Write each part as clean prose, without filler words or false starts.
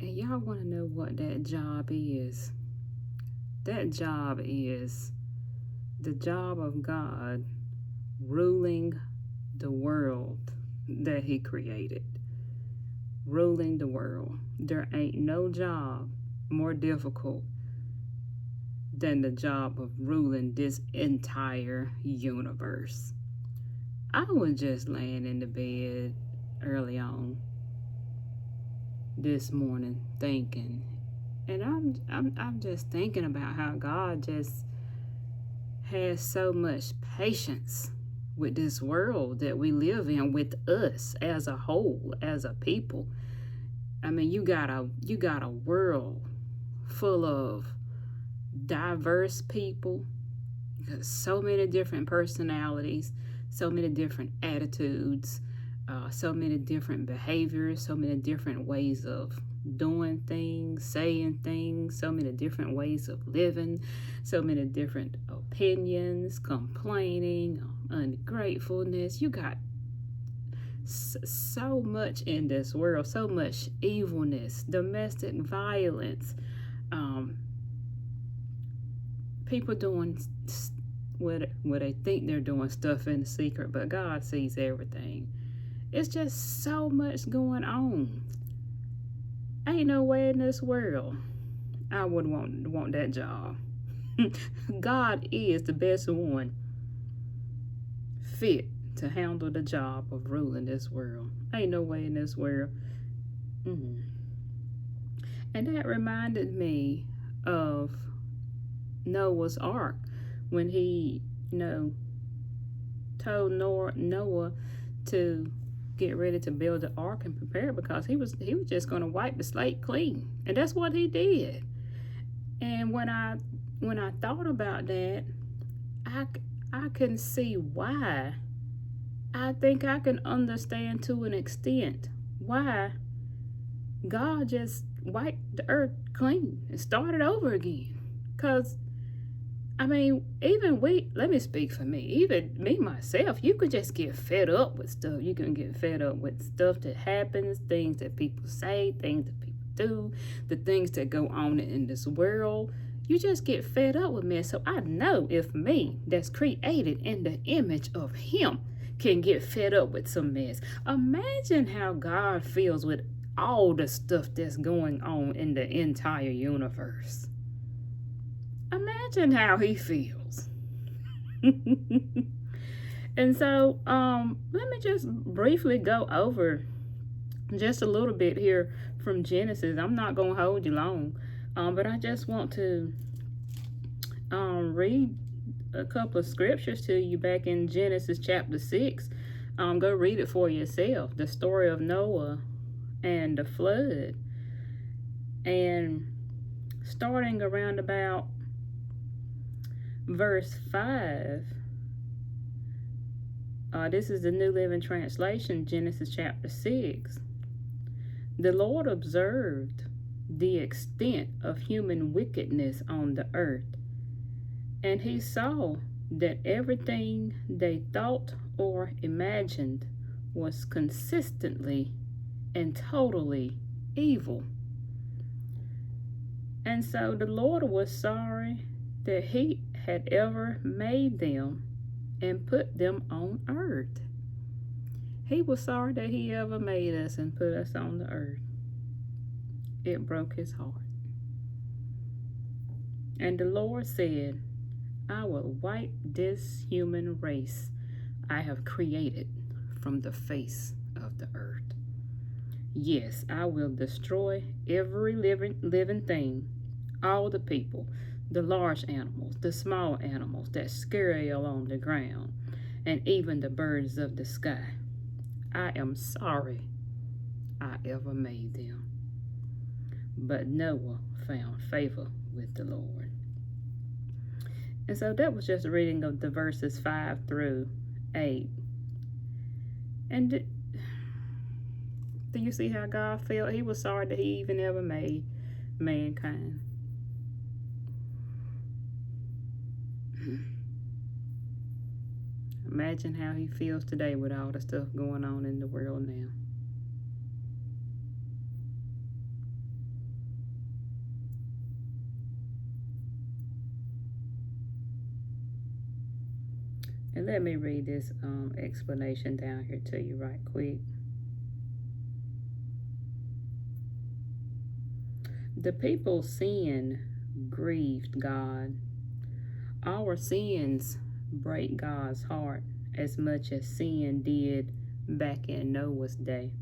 And y'all want to know what that job is? That job is the job of God ruling the world that He created. Ruling the world. There ain't no job more difficult than the job of ruling this entire universe. I was just laying in the bed early on this morning thinking, and I'm just thinking about how God just has so much patience with this world that we live in, with us as a whole, as a people. I mean, you got a world full of diverse people, so many different personalities, so many different attitudes, so many different behaviors, so many different ways of doing things, saying things, so many different ways of living, so many different opinions, complaining, ungratefulness. You got so much in this world, so much evilness, domestic violence, um, people doing what they think they're doing stuff in secret, but God sees everything. It's just so much going on. Ain't no way in this world I would want that job. God is the best one fit to handle the job of ruling this world. Ain't no way in this world. Mm. And that reminded me of Noah's Ark when he, told Noah to get ready to build the ark and prepare, because he was just going to wipe the slate clean, and that's what he did. And when I thought about that, I can see why. I think I can understand to an extent why God just wiped the earth clean and started over again. Because, I mean, let me speak for me, even me myself, you could just get fed up with stuff. You can get fed up with stuff that happens, things that people say, things that people do, the things that go on in this world. You just get fed up with mess. So I know if me, that's created in the image of Him, can get fed up with some mess, imagine how God feels with all the stuff that's going on in the entire universe. Imagine how He feels. And so, let me just briefly go over just a little bit here from Genesis. I'm not going to hold you long, but I just want to read a couple of scriptures to you back in Genesis chapter 6. Go read it for yourself. The story of Noah and the flood. And starting around about verse 5, this is the New Living Translation, Genesis chapter 6. The Lord observed the extent of human wickedness on the earth, and He saw that everything they thought or imagined was consistently and totally evil. And so the Lord was sorry that He had ever made them and put them on earth. He was sorry that He ever made us and put us on the earth. It broke His heart. And the Lord said, I will wipe this human race I have created from the face of the earth. Yes, I will destroy every living thing, all the people, the large animals, the small animals that scurry along the ground, and even the birds of the sky. I am sorry I ever made them. But Noah found favor with the Lord. And so that was just a reading of the verses 5 through 8. And do you see how God felt? He was sorry that He even ever made mankind. Imagine how He feels today with all the stuff going on in the world now. And let me read this explanation down here to you right quick. The people's sin grieved God. Our sins break God's heart as much as sin did back in Noah's day.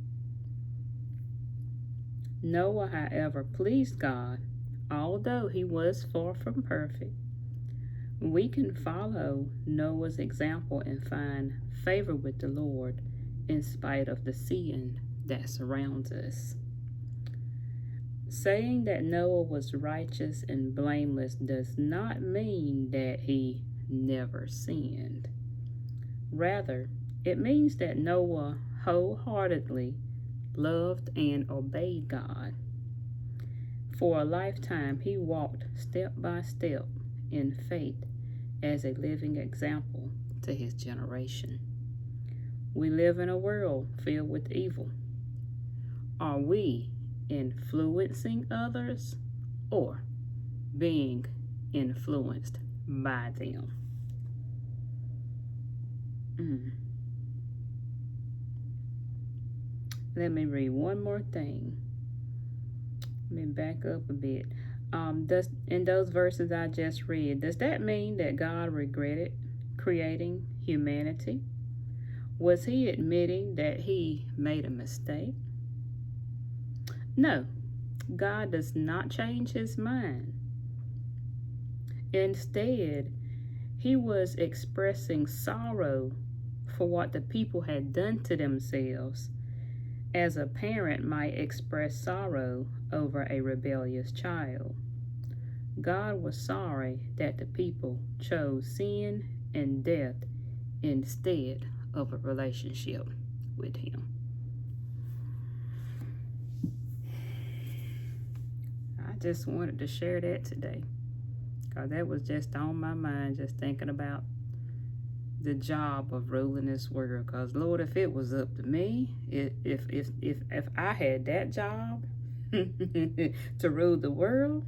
Noah, however, pleased God, although he was far from perfect. We can follow Noah's example and find favor with the Lord in spite of the sin that surrounds us. Saying that Noah was righteous and blameless does not mean that he never sinned. Rather, it means that Noah wholeheartedly loved and obeyed God. For a lifetime, he walked step by step in faith as a living example to his generation. We live in a world filled with evil. Are we influencing others or being influenced by them? Let me read one more thing. Let me back up a bit. In those verses I just read, does that mean that God regretted creating humanity? Was he admitting that he made a mistake? No, God does not change his mind. Instead, he was expressing sorrow for what the people had done to themselves, as a parent might express sorrow over a rebellious child. God was sorry that the people chose sin and death instead of a relationship with him. I just wanted to share that today, because that was just on my mind, just thinking about the job of ruling this world. Because Lord, if it was up to me, if I had that job to rule the world,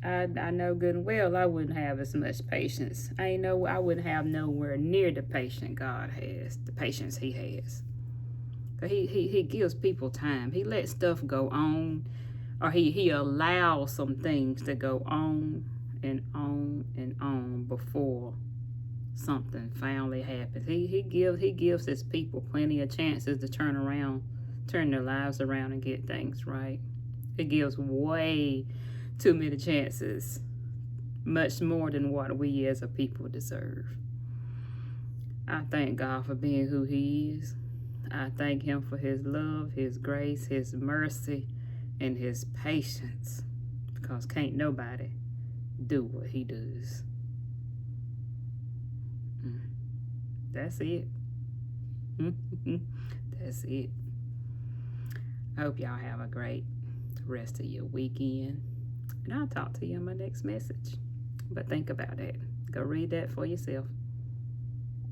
I know good and well I wouldn't have as much patience. I wouldn't have nowhere near the patience God has, the patience he has. He gives people time. He lets stuff go on, or he allows some things to go on and on and on before something finally happens. He gives his people plenty of chances to turn their lives around and get things right. He gives way too many chances, much more than what we as a people deserve. I thank God for being who he is. I thank him for his love, his grace, his mercy, and his patience, because can't nobody do what he does. That's it. That's it. I hope y'all have a great rest of your weekend, and I'll talk to you in my next message. But think about that. Go read that for yourself.